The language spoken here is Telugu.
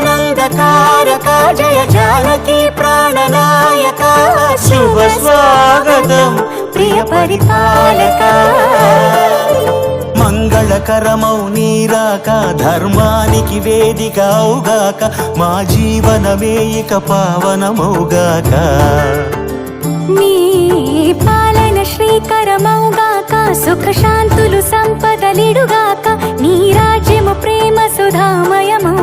జగదానందకారక జయ జానకి ప్రాణనాయక శుభ స్వాగతం ప్రియ పరిపాలక మంగళకరమౌ నీరాక ధర్మానికి వేదిక అవుగాక మా జీవనమే ఇక పావనమౌగాక నీ పాలన శ్రీకరమౌగాక సుఖ శాంతులు సంపదలిడుగాక నీ రాజ్యము ప్రేమ సుధామయమౌ